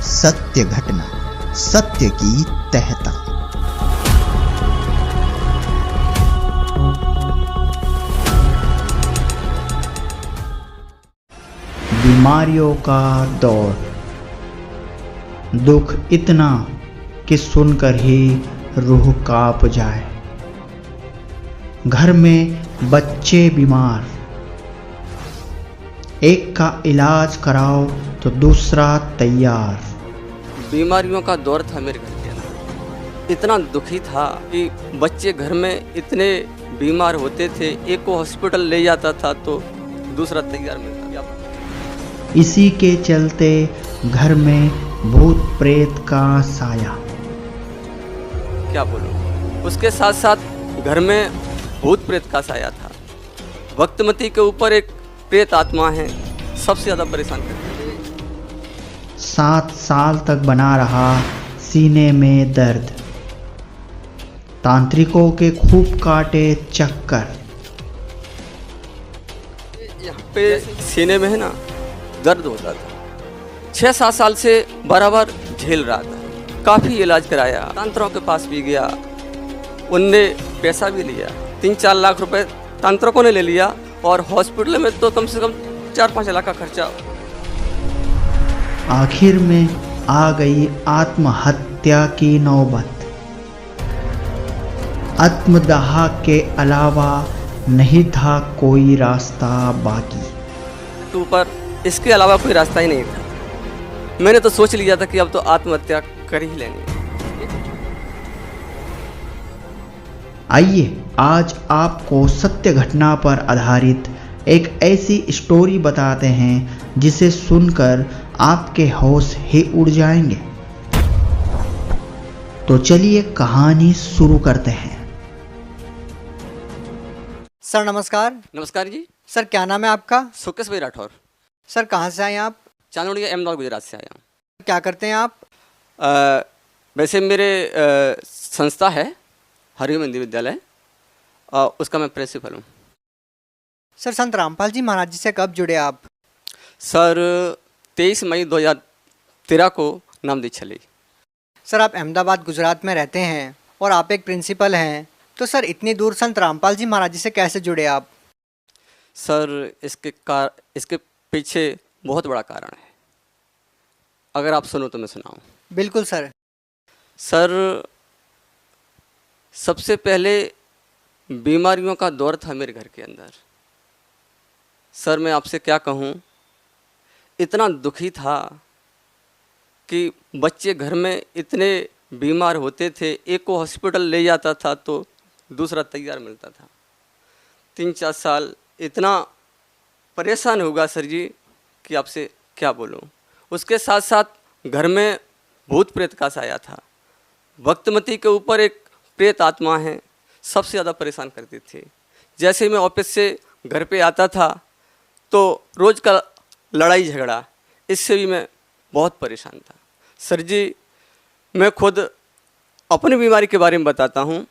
सत्य घटना, सत्य की तहता। बीमारियों का दौर, दुख इतना कि सुनकर ही रूह कांप जाए। घर में बच्चे बीमार, एक का इलाज कराओ तो दूसरा तैयार। बीमारियों का दौर था मेरे घर के अंदर। इतना दुखी था कि बच्चे घर में इतने बीमार होते थे, एक को हॉस्पिटल ले जाता था तो दूसरा तैयार मिलता था। इसी के चलते घर में भूत प्रेत का साया। क्या बोलूं, उसके साथ साथ घर में भूत प्रेत का साया था। वक्तमती के ऊपर एक प्रेत आत्मा है, सबसे ज़्यादा परेशान करती है। 7 साल तक बना रहा सीने में दर्द, तांत्रिकों के खूब काटे चक्कर। यहाँ पे सीने में है ना दर्द होता था। 6-7 साल से बराबर झेल रहा था। काफ़ी इलाज कराया, तंत्रों के पास भी गया, उनने पैसा भी लिया। 3-4 लाख रुपए तंत्रों ने ले लिया और हॉस्पिटल में तो कम से कम 4-5 लाख का खर्चा। आखिर में आ गई आत्महत्या की नौबत। आत्मदाह के अलावा नहीं था कोई रास्ता बाकी। तो ऊपर इसके अलावा कोई रास्ता ही नहीं था। मैंने तो सोच लिया था कि अब तो आत्महत्या कर ही लेनी है। आइए आज आपको सत्य घटना पर आधारित एक ऐसी स्टोरी बताते हैं जिसे सुनकर आपके होश ही उड़ जाएंगे। तो चलिए कहानी शुरू करते हैं। सर नमस्कार। नमस्कार जी। सर क्या नाम है आपका? सुकेश भाई राठौर। सर कहाँ से आए आप? चांदोड़िया अहमदाबाद गुजरात से आया हूँ। क्या करते हैं आप? वैसे मेरे संस्था है हरिओम हिंदी विद्यालय, उसका मैं प्रिंसिपल हूँ। सर संत रामपाल जी महाराज जी से कब जुड़े आप? सर 23 मई 2013 को नाम दीक्षा ली। सर आप अहमदाबाद गुजरात में रहते हैं और आप एक प्रिंसिपल हैं, तो सर इतनी दूर संत रामपाल जी महाराज जी से कैसे जुड़े आप? सर इसके पीछे बहुत बड़ा कारण है, अगर आप सुनो तो मैं सुनाऊँ। बिल्कुल सर। सर सबसे पहले बीमारियों का दौर था मेरे घर के अंदर। सर मैं आपसे क्या कहूँ, इतना दुखी था कि बच्चे घर में इतने बीमार होते थे, एक को हॉस्पिटल ले जाता था तो दूसरा तैयार मिलता था। 3-4 साल इतना परेशान होगा सर जी कि आपसे क्या बोलूं। उसके साथ साथ घर में भूत प्रेत का साया था। वक्तमती के ऊपर एक प्रेत आत्मा है, सबसे ज़्यादा परेशान करती थी। जैसे ही मैं ऑफिस से घर पे आता था तो रोज़ का लड़ाई झगड़ा, इससे भी मैं बहुत परेशान था। सर जी मैं खुद अपनी बीमारी के बारे में बताता हूँ।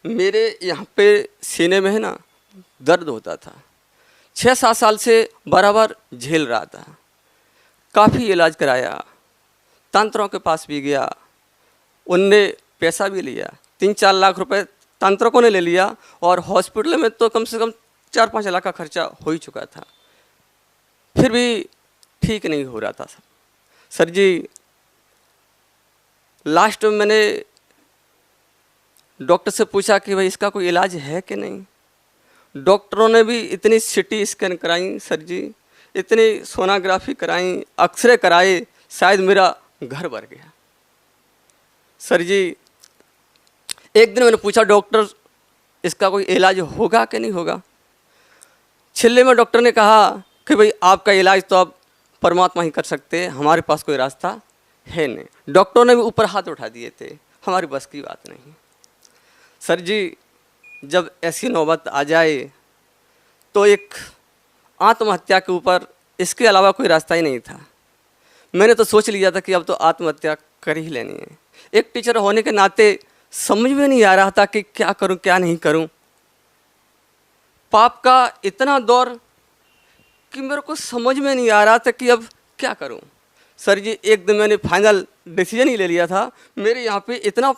मेरे यहाँ पे सीने में है ना दर्द होता था। 6-7 साल से बराबर झेल रहा था। काफ़ी इलाज कराया, तंत्रों के पास भी गया, उनने पैसा भी लिया। 3-4 लाख रुपए तंत्रों ने ले लिया और हॉस्पिटल में तो कम से कम 4-5 लाख का खर्चा हो ही चुका था। फिर भी ठीक नहीं हो रहा था सर जी। लास्ट में मैंने डॉक्टर से पूछा कि भाई इसका कोई इलाज है कि नहीं। डॉक्टरों ने भी इतनी सिटी स्कैन कराई सर जी, इतनी सोनोग्राफी कराई, एक्सरे कराए, शायद मेरा घर भर गया। सर जी एक दिन मैंने पूछा डॉक्टर इसका कोई इलाज होगा कि नहीं होगा। छिल्ले में डॉक्टर ने कहा कि भाई आपका इलाज तो आप परमात्मा ही कर सकते हैं, हमारे पास कोई रास्ता है नहीं। डॉक्टरों ने भी ऊपर हाथ उठा दिए थे, हमारी बस की बात नहीं। सर जी जब ऐसी नौबत आ जाए तो एक आत्महत्या के ऊपर इसके अलावा कोई रास्ता ही नहीं था। मैंने तो सोच लिया था कि अब तो आत्महत्या कर ही लेनी है। एक टीचर होने के नाते समझ में नहीं आ रहा था कि क्या करूं क्या नहीं करूं। पाप का इतना दौर कि मेरे को समझ में नहीं आ रहा था कि अब क्या करूं। सर जी एक दिन मैंने फाइनल डिसीजन ही ले लिया था। मेरे यहाँ पे इतना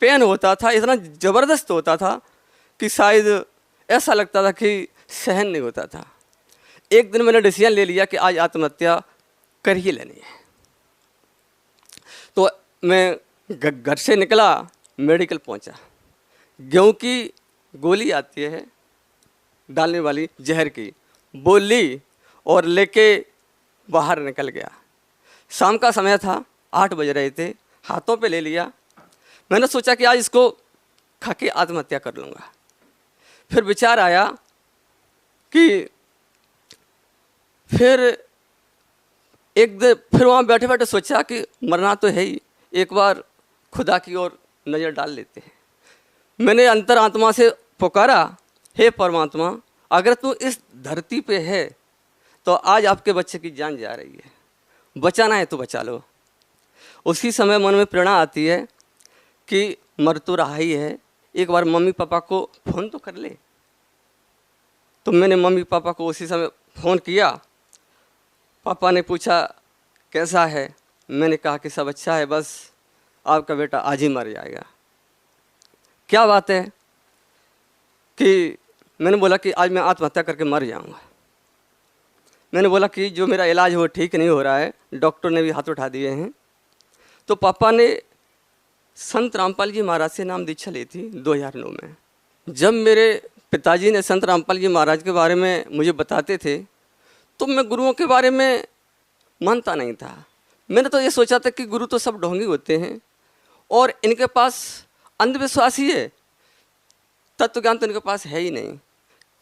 पेन होता था, इतना ज़बरदस्त होता था कि शायद ऐसा लगता था कि सहन नहीं होता था। एक दिन मैंने डिसीजन ले लिया कि आज आत्महत्या कर ही लेनी है। तो मैं घर से निकला, मेडिकल पहुंचा। गेहूं की गोली आती है डालने वाली जहर की, वो ली और लेके बाहर निकल गया। शाम का समय था, 8 बज रहे थे, हाथों पे ले लिया। मैंने सोचा कि आज इसको खा के आत्महत्या कर लूँगा। फिर विचार आया कि फिर फिर वहाँ बैठे बैठे सोचा कि मरना तो है ही, एक बार खुदा की ओर नज़र डाल लेते हैं। मैंने अंतरात्मा से पुकारा, हे परमात्मा, अगर तू इस धरती पे है तो आज आपके बच्चे की जान जा रही है, बचाना है तो बचा लो। उसी समय मन में प्रेरणा आती है कि मर तो रहा ही है, एक बार मम्मी पापा को फ़ोन तो कर ले। तो मैंने मम्मी पापा को उसी समय फ़ोन किया। पापा ने पूछा कैसा है, मैंने कहा कि सब अच्छा है, बस आपका बेटा आज ही मर जाएगा। क्या बात है कि मैंने बोला कि आज मैं आत्महत्या करके मर जाऊंगा। मैंने बोला कि जो मेरा इलाज वो ठीक नहीं हो रहा है, डॉक्टर ने भी हाथ उठा दिए हैं। तो पापा ने संत रामपाल जी महाराज से नाम दीक्षा ली थी 2009 में। जब मेरे पिताजी ने संत रामपाल जी महाराज के बारे में मुझे बताते थे तो मैं गुरुओं के बारे में मानता नहीं था। मैंने तो ये सोचा था कि गुरु तो सब ढोंगी होते हैं और इनके पास अंधविश्वास ही है, तत्व ज्ञान तो इनके पास है ही नहीं।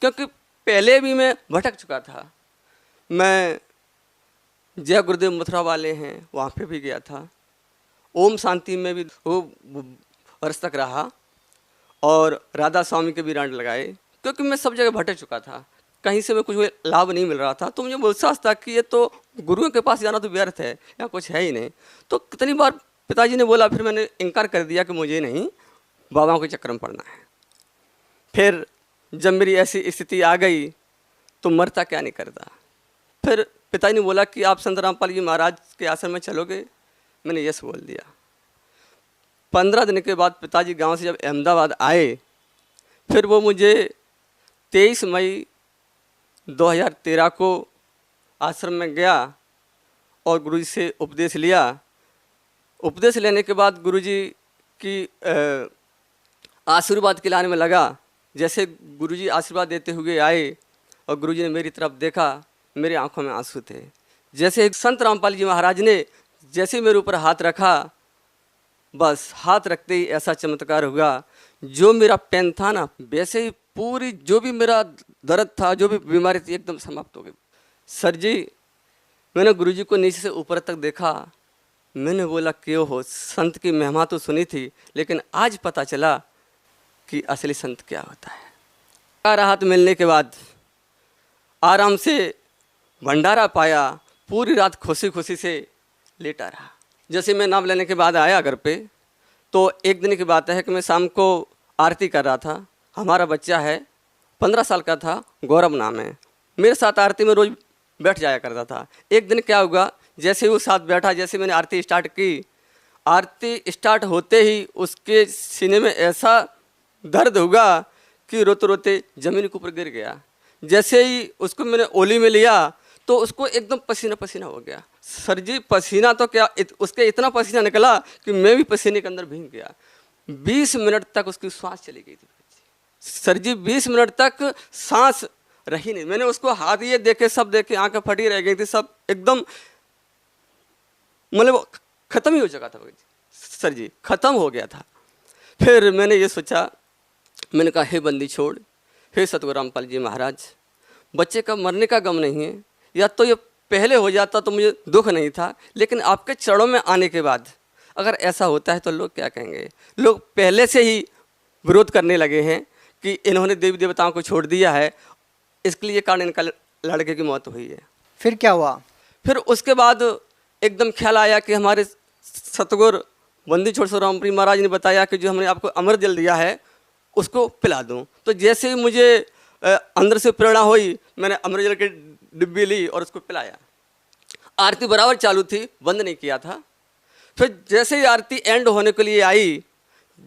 क्योंकि पहले भी मैं भटक चुका था। मैं जय गुरुदेव मथुरा वाले हैं वहाँ पे भी गया था, ओम शांति में भी वो वर्ष तक रहा और राधा स्वामी के भी रांड लगाए, क्योंकि मैं सब जगह भटक चुका था, कहीं से मैं कुछ लाभ नहीं मिल रहा था। तो मुझे विश्वास था कि ये तो गुरुओं के पास जाना तो व्यर्थ है, या कुछ है ही नहीं। तो कितनी बार पिताजी ने बोला, फिर मैंने इनकार कर दिया कि मुझे नहीं बाबाओं के चक्कर में पड़ना है। फिर जब मेरी ऐसी स्थिति आ गई तो मरता क्या नहीं करता। फिर पिताजी ने बोला कि आप संत रामपाल जी महाराज के आश्रम में चलोगे, मैंने यस बोल दिया। 15 दिन के बाद पिताजी गांव से जब अहमदाबाद आए, फिर वो मुझे 23 मई 2013 को आश्रम में गया और गुरुजी से उपदेश लिया। उपदेश लेने के बाद गुरुजी की आशीर्वाद खिलाने में लगा। जैसे गुरुजी आशीर्वाद देते हुए आए और गुरुजी ने मेरी तरफ देखा, मेरी आंखों में आंसू थे। जैसे संत रामपाल जी महाराज ने जैसे मेरे ऊपर हाथ रखा, बस हाथ रखते ही ऐसा चमत्कार हुआ, जो मेरा पेन था ना, वैसे ही पूरी जो भी मेरा दर्द था, जो भी बीमारी थी, एकदम समाप्त हो गई। सर जी, मैंने गुरुजी को नीचे से ऊपर तक देखा। मैंने बोला क्यों हो, संत की महिमा तो सुनी थी, लेकिन आज पता चला कि असली संत क्या होता है। राहत मिलने के बाद आराम से भंडारा पाया, पूरी रात खुशी खुशी से लेटा रहा। जैसे मैं नाम लेने के बाद आया घर पे, तो एक दिन की बात है कि मैं शाम को आरती कर रहा था। हमारा बच्चा है, 15 साल का था, गौरव नाम है, मेरे साथ आरती में रोज़ बैठ जाया करता था। एक दिन क्या हुआ, जैसे ही वो साथ बैठा, जैसे मैंने आरती स्टार्ट की, आरती स्टार्ट होते ही उसके सीने में ऐसा दर्द हुआ कि रोते रोते ज़मीन के ऊपर गिर गया। जैसे ही उसको मैंने ओली में लिया तो उसको एकदम पसीना पसीना हो गया। सर जी, पसीना तो क्या, उसके इतना पसीना निकला कि मैं भी पसीने के अंदर भीग गया। 20 मिनट तक उसकी सांस चली गई थी सर जी, 20 मिनट तक सांस रही नहीं। मैंने उसको हाथ ये देखे, सब देखे, आंखें फटी रह गई थी, सब एकदम मतलब ख़त्म ही हो चुका था सर जी, ख़त्म हो गया था। फिर मैंने ये सोचा, मैंने कहा हे बंदी छोड़, हे सतगुरु रामपाल जी महाराज, बच्चे का मरने का गम नहीं है, या तो ये पहले हो जाता तो मुझे दुख नहीं था, लेकिन आपके चरणों में आने के बाद अगर ऐसा होता है तो लोग क्या कहेंगे। लोग पहले से ही विरोध करने लगे हैं कि इन्होंने देवी देवताओं को छोड़ दिया है, इसके लिए कारण इनका लड़के की मौत हुई है। फिर क्या हुआ? फिर उसके बाद एकदम ख्याल आया कि हमारे सतगुरु बंदी छोड़ रामप्री महाराज ने बताया कि जो हमने आपको अमृत जल दिया है उसको पिला दूं। तो जैसे ही मुझे अंदर से प्रेरणा हुई, मैंने अमृत जल की डिब्बी ली और उसको पिलाया। आरती बराबर चालू थी, बंद नहीं किया था। फिर जैसे ही आरती एंड होने के लिए आई,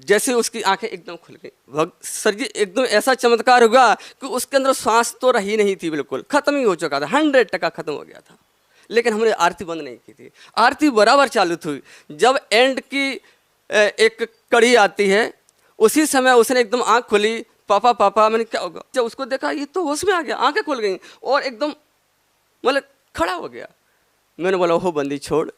जैसे उसकी आंखें एकदम खुल गई। सर जी एकदम ऐसा चमत्कार हुआ कि उसके अंदर सांस तो रही नहीं थी, बिल्कुल खत्म ही हो चुका था, 100% खत्म हो गया था। लेकिन हमने आरती बंद नहीं की थी, आरती बराबर चालू थी। जब एंड की एक कड़ी आती है, उसी समय उसने एकदम आंख खोली, पापा पापा। मैंने क्या होगा, जब उसको देखा ये तो होश में आ गया, आंखें खुल गई और एकदम मतलब खड़ा हो गया। मैंने बोला हो बंदी छोड़,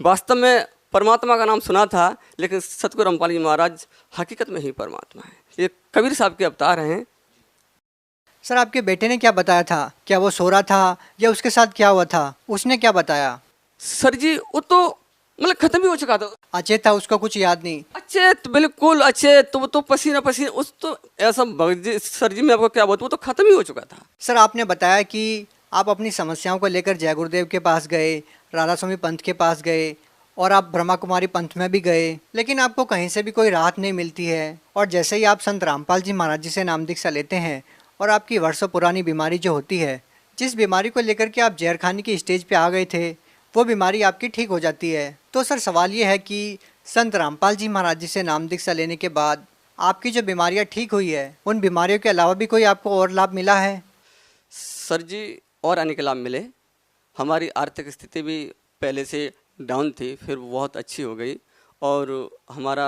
वास्तव में परमात्मा का नाम सुना था, लेकिन सतगुरु रामपाल जी महाराज हकीकत में ही परमात्मा है, ये कबीर साहब के अवतार हैं। सर आपके बेटे ने क्या बताया था? क्या वो सो रहा था या उसके साथ क्या हुआ था? उसने क्या बताया? सर जी वो तो मतलब खत्म ही हो चुका था, अचेत था, उसको कुछ याद नहीं? अचेत, बिल्कुल अचेत। तो वो तो पसीना पसीना, उस तो ऐसा सर जी मैं आपको क्या बताऊँ, वो तो खत्म ही हो चुका था। सर आपने बताया कि आप अपनी समस्याओं को लेकर जय गुरुदेव के पास गए, राधा स्वामी पंथ के पास गए और आप ब्रह्मा कुमारी पंथ में भी गए, लेकिन आपको कहीं से भी कोई राहत नहीं मिलती है। और जैसे ही आप संत रामपाल जी महाराज जी से नाम दीक्षा लेते हैं और आपकी वर्षों पुरानी बीमारी जो होती है, जिस बीमारी को लेकर के आप जहर खाने की स्टेज पे आ गए थे, वो बीमारी आपकी ठीक हो जाती है। तो सर सवाल ये है कि संत रामपाल जी महाराज जी से नाम दीक्षा लेने के बाद आपकी जो बीमारियाँ ठीक हुई है, उन बीमारियों के अलावा भी कोई आपको और लाभ मिला है? सर जी और आने के लाभ मिले। हमारी आर्थिक स्थिति भी पहले से डाउन थी, फिर बहुत अच्छी हो गई। और हमारा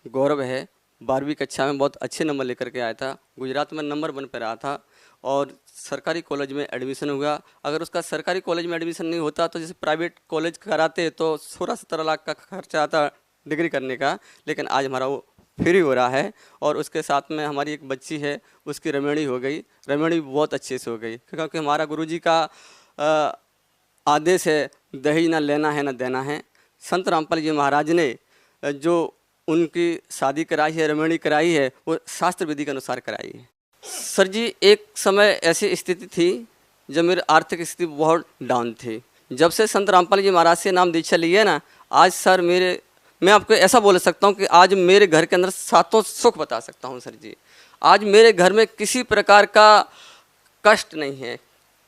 गौरव है, 12वीं कक्षा में बहुत अच्छे नंबर लेकर के आया था, गुजरात में नंबर 1 पे रहा था और सरकारी कॉलेज में एडमिशन हुआ। अगर उसका सरकारी कॉलेज में एडमिशन नहीं होता तो जैसे प्राइवेट कॉलेज कराते तो 16-17 लाख का खर्चा आता डिग्री करने का, लेकिन आज हमारा वो फ्री हो रहा है। और उसके साथ में हमारी एक बच्ची है, उसकी रमणी हो गई, रमणी बहुत अच्छे से हो गई, क्योंकि हमारा गुरुजी का आदेश है दहेज ना लेना है ना देना है। संत रामपाल जी महाराज ने जो उनकी शादी कराई है, रमणी कराई है, वो शास्त्र विधि के अनुसार कराई है। सर जी एक समय ऐसी स्थिति थी जब मेरी आर्थिक स्थिति बहुत डाउन थी। जब से संत रामपाल जी महाराज से नाम दीक्षा ली है ना, आज सर मैं आपको ऐसा बोल सकता हूँ कि आज मेरे घर के अंदर सातों सुख बता सकता हूँ। सर जी आज मेरे घर में किसी प्रकार का कष्ट नहीं है,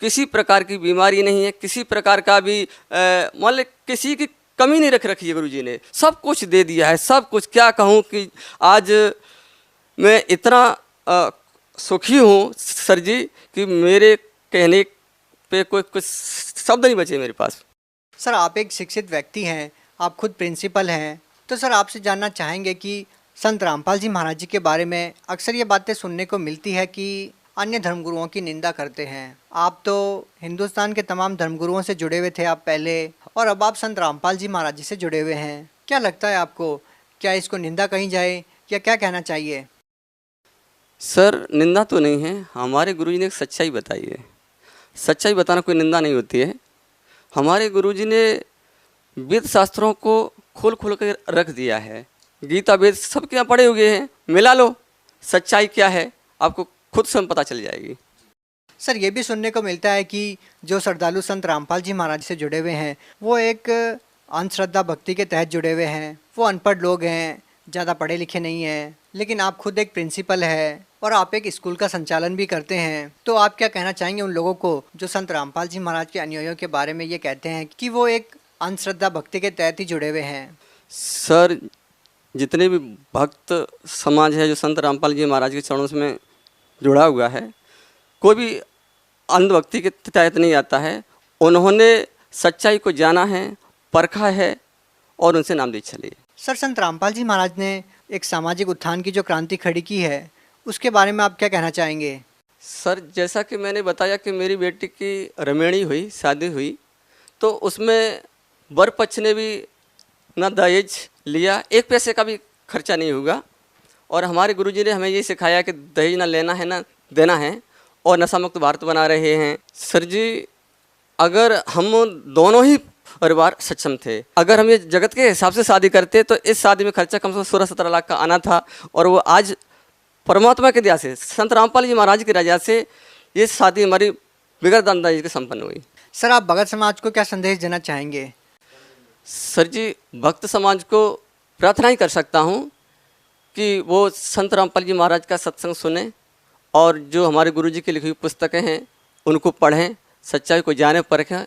किसी प्रकार की बीमारी नहीं है, किसी प्रकार का भी मतलब किसी की कमी नहीं रख रखी है। गुरुजी ने सब कुछ दे दिया है, सब कुछ। क्या कहूँ कि आज मैं इतना सुखी हूँ सर जी कि मेरे कहने पे कोई कुछ शब्द नहीं बचे मेरे पास। सर आप एक शिक्षित व्यक्ति हैं, आप खुद प्रिंसिपल हैं, तो सर आपसे जानना चाहेंगे कि संत रामपाल जी महाराज जी के बारे में अक्सर ये बातें सुनने को मिलती है कि अन्य धर्मगुरुओं की निंदा करते हैं। आप तो हिंदुस्तान के तमाम धर्मगुरुओं से जुड़े हुए थे आप पहले, और अब आप संत रामपाल जी महाराज जी से जुड़े हुए हैं। क्या लगता है आपको, क्या इसको निंदा कही जाए या क्या कहना चाहिए? सर निंदा तो नहीं है, हमारे गुरुजी ने एक सच्चाई बताई है। सच्चाई बताना कोई निंदा नहीं होती है। हमारे गुरुजी ने वेद शास्त्रों को खोल खोल कर रख दिया है। गीता वेद सबके यहाँ पढ़े हुए हैं, मिला लो, सच्चाई क्या है आपको खुद से पता चल जाएगी। सर ये भी सुनने को मिलता है कि जो श्रद्धालु संत रामपाल जी महाराज से जुड़े हुए हैं वो एक अंधश्रद्धा भक्ति के तहत जुड़े हुए हैं। वो अनपढ़ लोग हैं, ज़्यादा पढ़े लिखे नहीं हैं, लेकिन आप खुद एक प्रिंसिपल है और आप एक स्कूल का संचालन भी करते हैं। तो आप क्या कहना चाहेंगे उन लोगों को जो संत रामपाल जी महाराज के अनुयायियों के बारे में ये कहते हैं कि वो एक अंधश्रद्धा भक्ति के तहत ही जुड़े हुए हैं? सर जितने भी भक्त समाज है जो संत रामपाल जी महाराज के चरणों में जुड़ा हुआ है, कोई भी अंधभक्ति के तहत नहीं आता है। उन्होंने सच्चाई को जाना है, परखा है और उनसे नाम दीक्षा ली। सर संत रामपाल जी महाराज ने एक सामाजिक उत्थान की जो क्रांति खड़ी की है, उसके बारे में आप क्या कहना चाहेंगे? सर जैसा कि मैंने बताया कि मेरी बेटी की रमणी हुई, शादी हुई, तो उसमें वर पक्ष ने भी ना दहेज लिया, 1 पैसे का भी खर्चा नहीं होगा। और हमारे गुरुजी ने हमें ये सिखाया कि दहेज ना लेना है ना देना है, और नशा मुक्त भारत बना रहे हैं। सर जी अगर हम दोनों ही परिवार सक्षम थे, अगर हम ये जगत के हिसाब से शादी करते तो इस शादी में खर्चा कम से कम 16-17 लाख का आना था। और वो आज परमात्मा की दया से, संत रामपाल जी महाराज की रजा से ये शादी हमारी बिगड़ दानदाजी के संपन्न हुई। सर आप भगत समाज को क्या संदेश देना चाहेंगे? सर जी भक्त समाज को प्रार्थना ही कर सकता हूँ कि वो संत रामपाल जी महाराज का सत्संग सुने और जो हमारे गुरुजी की लिखी हुई पुस्तकें हैं उनको पढ़ें, सच्चाई को जाने परखें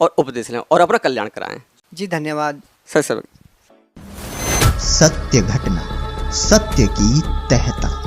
और उपदेश लें और अपना कल्याण कराएं। जी धन्यवाद। सही सब। सत्य घटना, सत्य की तहता।